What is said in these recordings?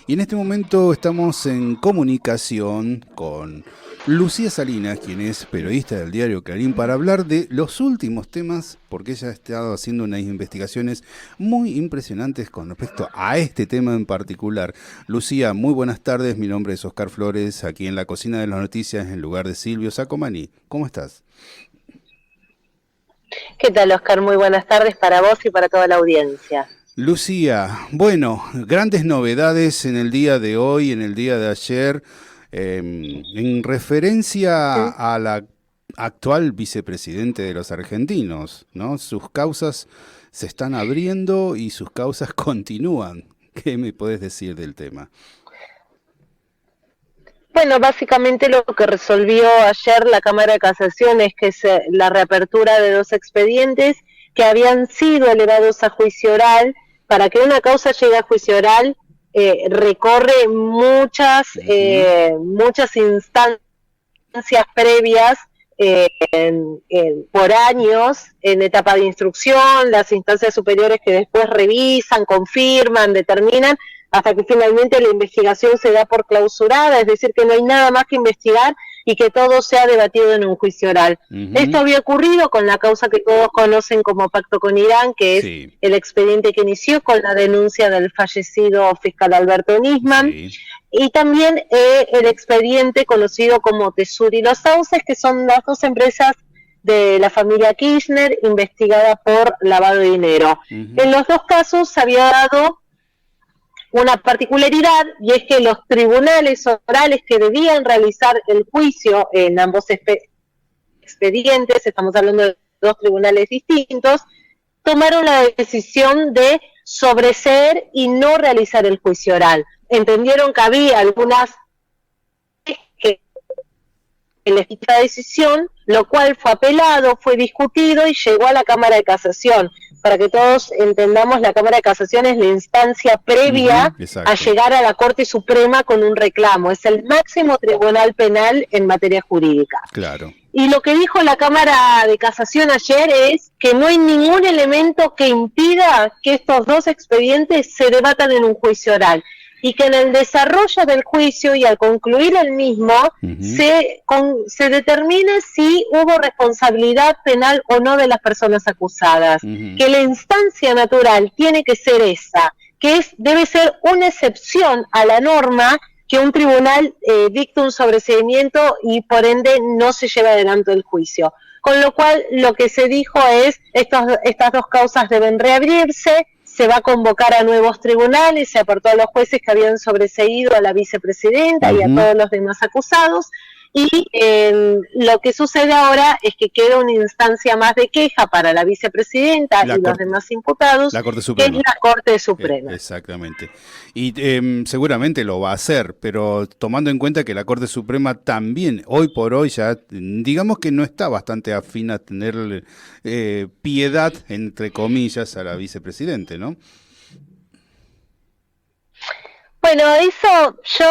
Y en este momento estamos en comunicación con Lucía Salinas, quien es periodista del diario Clarín, para hablar de los últimos temas, porque ella ha estado haciendo unas investigaciones muy impresionantes con respecto a este tema en particular. Lucía, muy buenas tardes, mi nombre es Oscar Flores, aquí en la cocina de las noticias en lugar de Silvio Sacomani. ¿Cómo estás? ¿Qué tal, Oscar? Muy buenas tardes para vos y para toda la audiencia. Lucía, bueno, grandes novedades en el día de hoy, en el día de ayer, en referencia ¿Mm? a la actual vicepresidente de los argentinos, ¿no? Sus causas se están abriendo y sus causas continúan. ¿Qué me podés decir del tema? Bueno, básicamente lo que resolvió ayer la Cámara de Casación es que la reapertura de dos expedientes que habían sido elevados a juicio oral. Para que una causa llegue a juicio oral, recorre Ujú. muchas instancias previas, por años, en etapa de instrucción, las instancias superiores que después revisan, confirman, determinan, hasta que finalmente la investigación se da por clausurada, es decir, que no hay nada más que investigar y que todo sea debatido en un juicio oral. Esto Ujú. había ocurrido con la causa que todos conocen como Pacto con Irán, que es Sí, el expediente que inició con la denuncia del fallecido fiscal Alberto Nisman, sí. y también el expediente conocido como Tesur y Los Sauces, que son las dos empresas de la familia Kirchner investigada por lavado de dinero. Ujú. En los dos casos se había dado una particularidad, y es que los tribunales orales que debían realizar el juicio en ambos expedientes, estamos hablando de dos tribunales distintos, tomaron la decisión de sobreseer y no realizar el juicio oral. Entendieron que había algunas que esta decisión, lo cual fue apelado, fue discutido y llegó a la Cámara de Casación. Para que todos entendamos, la Cámara de Casación es la instancia Ujú. previa a Exacto, llegar a la Corte Suprema con un reclamo. Es el máximo tribunal penal en materia jurídica. claro. Y lo que dijo la Cámara de Casación ayer es que no hay ningún elemento que impida que estos dos expedientes se debatan en un juicio oral, y que en el desarrollo del juicio y al concluir el mismo Ujú. se determine si hubo responsabilidad penal o no de las personas acusadas, Ujú. que la instancia natural tiene que ser esa, que debe ser una excepción a la norma, que un tribunal dicte un sobreseimiento y por ende no se lleva adelante el juicio. Con lo cual, lo que se dijo es, estas dos causas deben reabrirse, se va a convocar a nuevos tribunales, se apartó a los jueces que habían sobreseído a la vicepresidenta y a Ujú. todos los demás acusados, y lo que sucede ahora es que queda una instancia más de queja para la vicepresidenta La y los Corte, demás imputados, la Corte que es Suprema. la Corte Suprema. Exactamente. Y seguramente lo va a hacer, pero tomando en cuenta que la Corte Suprema también, hoy por hoy, ya digamos que no está bastante afín a tener piedad, entre comillas, a la vicepresidente, ¿no? Bueno, eso yo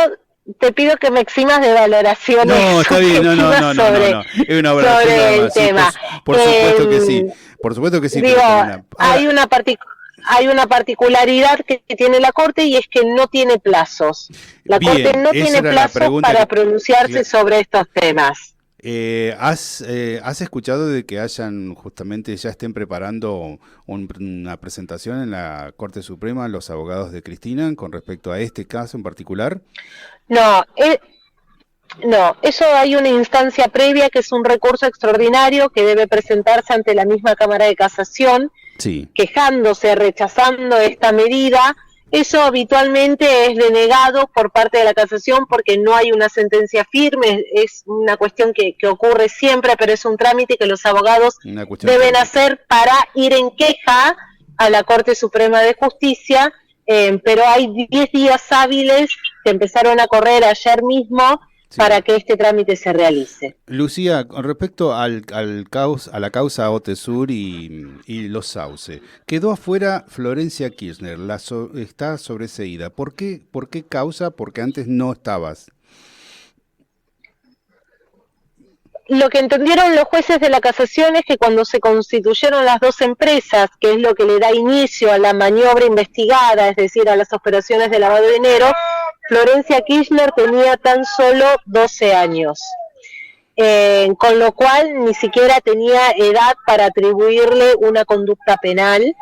te pido que me eximas de valoraciones No, está bien, no, no, subjetivas no, no, no, no. Es una valoración nada sobre el más. Sí, tema. por supuesto que sí. Eh, Por supuesto que sí, Digo, pero también. Ahora, hay una particularidad que tiene la Corte, y es que no tiene plazos. La Corte bien, no esa tiene era la plazos pregunta para que. pronunciarse sobre estos temas. ¿Has escuchado de que hayan justamente ya estén preparando una presentación en la Corte Suprema los abogados de Cristina con respecto a este caso en particular? No, no, eso hay una instancia previa, que es un recurso extraordinario que debe presentarse ante la misma Cámara de Casación, Sí. quejándose, rechazando esta medida. Eso habitualmente es denegado por parte de la Casación porque no hay una sentencia firme, es una cuestión que ocurre siempre, pero es un trámite que los abogados Una cuestión deben técnica. hacer para ir en queja a la Corte Suprema de Justicia, pero hay 10 días hábiles que empezaron a correr ayer mismo para Sí. que este trámite se realice. Lucía, con respecto a la causa OTESUR y los Sauce, quedó afuera Florencia Kirchner, está sobreseída. Por qué causa? Porque antes no estabas. Lo que entendieron los jueces de la Casación es que cuando se constituyeron las dos empresas, que es lo que le da inicio a la maniobra investigada, es decir, a las operaciones de lavado de dinero, Florencia Kirchner tenía tan solo 12 años. Con lo cual ni siquiera tenía edad para atribuirle una conducta penal.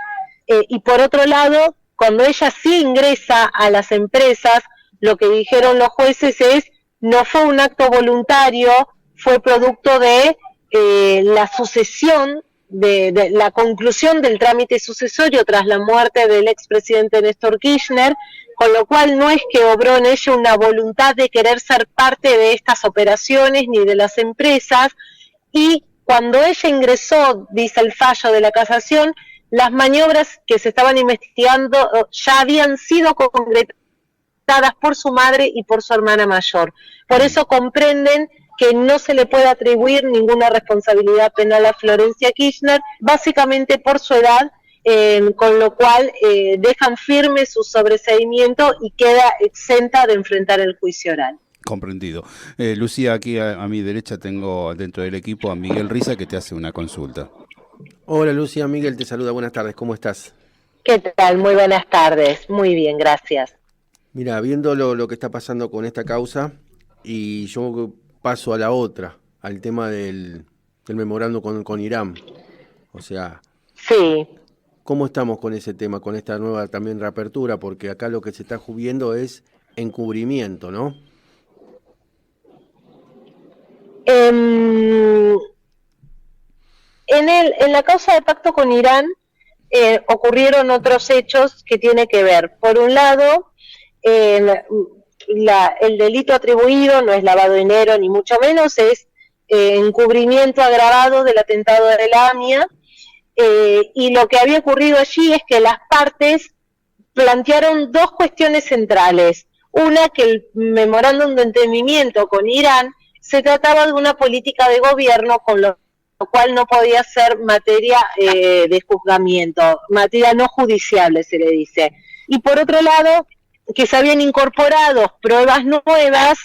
Y por otro lado, cuando ella sí ingresa a las empresas, lo que dijeron los jueces es, no fue un acto voluntario, fue producto de la sucesión, de la conclusión del trámite sucesorio tras la muerte del expresidente Néstor Kirchner, con lo cual no es que obró en ella una voluntad de querer ser parte de estas operaciones ni de las empresas, y cuando ella ingresó, dice el fallo de la casación, las maniobras que se estaban investigando ya habían sido concretadas por su madre y por su hermana mayor. Por eso comprenden que no se le puede atribuir ninguna responsabilidad penal a Florencia Kirchner, básicamente por su edad, con lo cual dejan firme su sobreseimiento y queda exenta de enfrentar el juicio oral. Comprendido. Lucía, aquí a mi derecha tengo dentro del equipo a Miguel Riza que te hace una consulta. Hola Lucía, Miguel te saluda, buenas tardes, ¿cómo estás? ¿Qué tal? Muy buenas tardes, muy bien, gracias. Mira, viendo lo que está pasando con esta causa, y yo paso a la otra, al tema del memorando con Irán. O sea, sí. ¿Cómo estamos con ese tema, con esta nueva también reapertura? Porque acá lo que se está viendo es encubrimiento, ¿no? En la causa de pacto con Irán ocurrieron otros hechos que tienen que ver. Por un lado, el delito atribuido no es lavado de dinero, ni mucho menos, es encubrimiento agravado del atentado de la AMIA, y lo que había ocurrido allí es que las partes plantearon dos cuestiones centrales. Una, que el memorándum de entendimiento con Irán se trataba de una política de gobierno, con lo cual no podía ser materia de juzgamiento, materia no judiciable se le dice. Y por otro lado, que se habían incorporado pruebas nuevas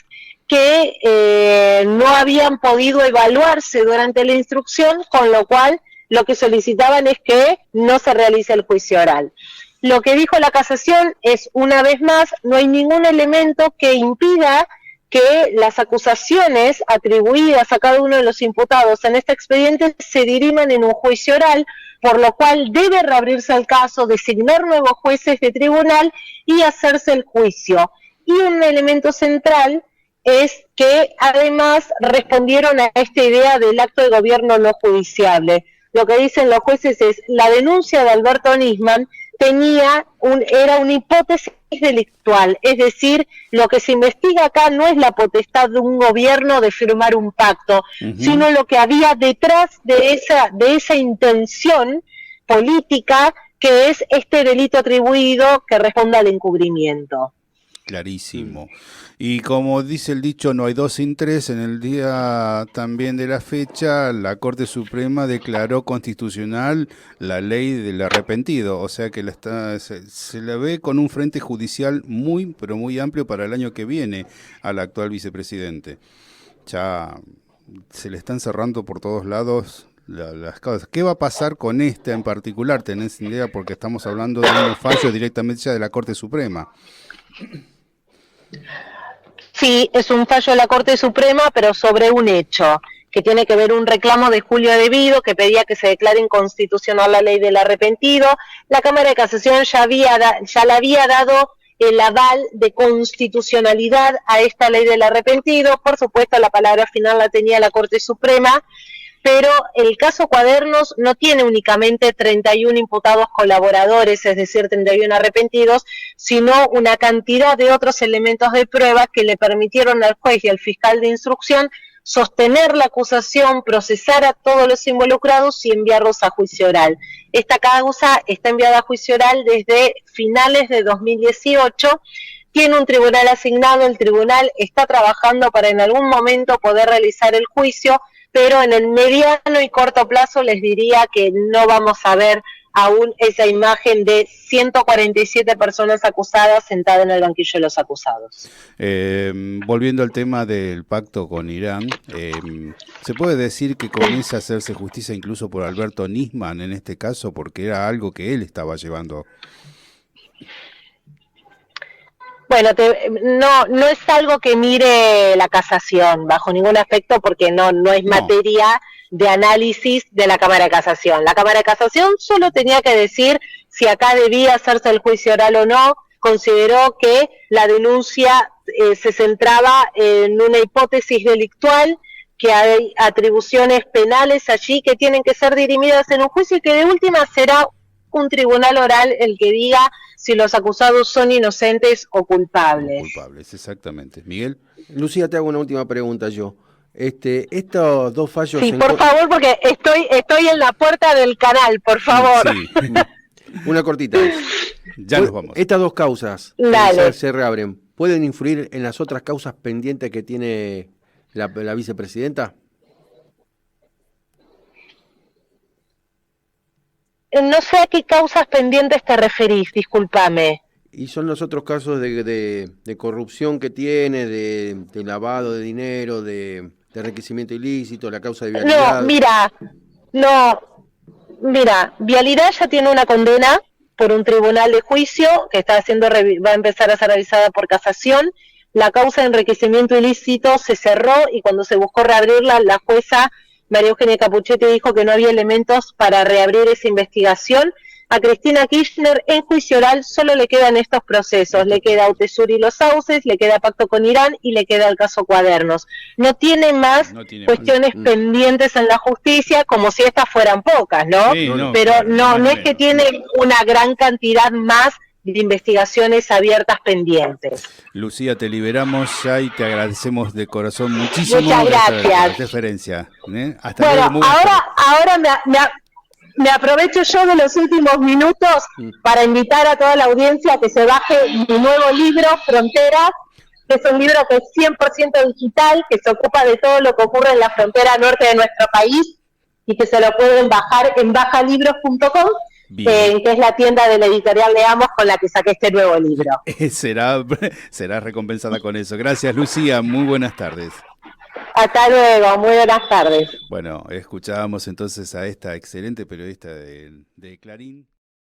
que no habían podido evaluarse durante la instrucción, con lo cual lo que solicitaban es que no se realice el juicio oral. Lo que dijo la casación es, una vez más, no hay ningún elemento que impida que las acusaciones atribuidas a cada uno de los imputados en este expediente se diriman en un juicio oral, por lo cual debe reabrirse el caso, designar nuevos jueces de tribunal y hacerse el juicio. Y un elemento central es que además respondieron a esta idea del acto de gobierno no judiciable. Lo que dicen los jueces es, la denuncia de Alberto Nisman era una hipótesis delictual, es decir, lo que se investiga acá no es la potestad de un gobierno de firmar un pacto, sino lo que había detrás de esa intención política, que es este delito atribuido que responde al encubrimiento. Clarísimo. Y como dice el dicho, no hay dos sin tres, en el día también de la fecha, la Corte Suprema declaró constitucional la ley del arrepentido, o sea que se la ve con un frente judicial muy, pero muy amplio para el año que viene al actual vicepresidente. Ya se le están cerrando por todos lados las causas. ¿Qué va a pasar con esta en particular? ¿Tenés idea? Porque estamos hablando de un fallo directamente ya de la Corte Suprema. Sí, es un fallo de la Corte Suprema, pero sobre un hecho que tiene que ver un reclamo de Julio Devido que pedía que se declare inconstitucional la ley del arrepentido. La Cámara de Casación ya le había dado el aval de constitucionalidad a esta ley del arrepentido. Por supuesto, la palabra final la tenía la Corte Suprema, pero el caso Cuadernos no tiene únicamente 31 imputados colaboradores, es decir, 31 arrepentidos, sino una cantidad de otros elementos de prueba que le permitieron al juez y al fiscal de instrucción sostener la acusación, procesar a todos los involucrados y enviarlos a juicio oral. Esta causa está enviada a juicio oral desde finales de 2018, tiene un tribunal asignado, el tribunal está trabajando para en algún momento poder realizar el juicio, pero en el mediano y corto plazo les diría que no vamos a ver aún esa imagen de 147 personas acusadas sentadas en el banquillo de los acusados. Volviendo al tema del pacto con Irán, ¿se puede decir que comienza a hacerse justicia incluso por Alberto Nisman en este caso, porque era algo que él estaba llevando? Bueno, no es algo que mire la casación bajo ningún aspecto porque no es materia de análisis de la Cámara de Casación. La Cámara de Casación solo tenía que decir si acá debía hacerse el juicio oral o no. Consideró que la denuncia se centraba en una hipótesis delictual, que hay atribuciones penales allí que tienen que ser dirimidas en un juicio y que de última será un tribunal oral el que diga si los acusados son inocentes o culpables. Culpables, exactamente. Miguel. Lucía, te hago una última pregunta yo. Estos dos fallos... Sí, por favor, porque estoy en la puerta del canal, por favor. Sí. Una cortita. Ya nos vamos. Estas dos causas se reabren, ¿pueden influir en las otras causas pendientes que tiene la vicepresidenta? No sé a qué causas pendientes te referís, discúlpame. Y son los otros casos de corrupción que tiene, de lavado de dinero, de enriquecimiento ilícito, la causa de vialidad. Mira, Vialidad ya tiene una condena por un tribunal de juicio que va a empezar a ser revisada por casación. La causa de enriquecimiento ilícito se cerró y cuando se buscó reabrirla, la jueza María Eugenia Capuchetti dijo que no había elementos para reabrir esa investigación. A Cristina Kirchner en juicio oral solo le quedan estos procesos, le queda Utesur y los Sauces, le queda pacto con Irán y le queda el caso Cuadernos. No tiene más cuestiones pendientes en la justicia, como si estas fueran pocas, ¿no? Sí, pero no es que tiene una gran cantidad más de investigaciones abiertas pendientes. Lucía, te liberamos ya y te agradecemos de corazón muchísimo. Muchas gracias. La referencia. Hasta bueno, luego. ahora me aprovecho yo de los últimos minutos para invitar a toda la audiencia a que se baje mi nuevo libro, Fronteras, que es un libro que es 100% digital, que se ocupa de todo lo que ocurre en la frontera norte de nuestro país y que se lo pueden bajar en bajalibros.com. que es la tienda de la editorial Leamos con la que saqué este nuevo libro. Será recompensada con eso. Gracias, Lucía. Muy buenas tardes. Hasta luego. Muy buenas tardes. Bueno, escuchábamos entonces a esta excelente periodista de Clarín.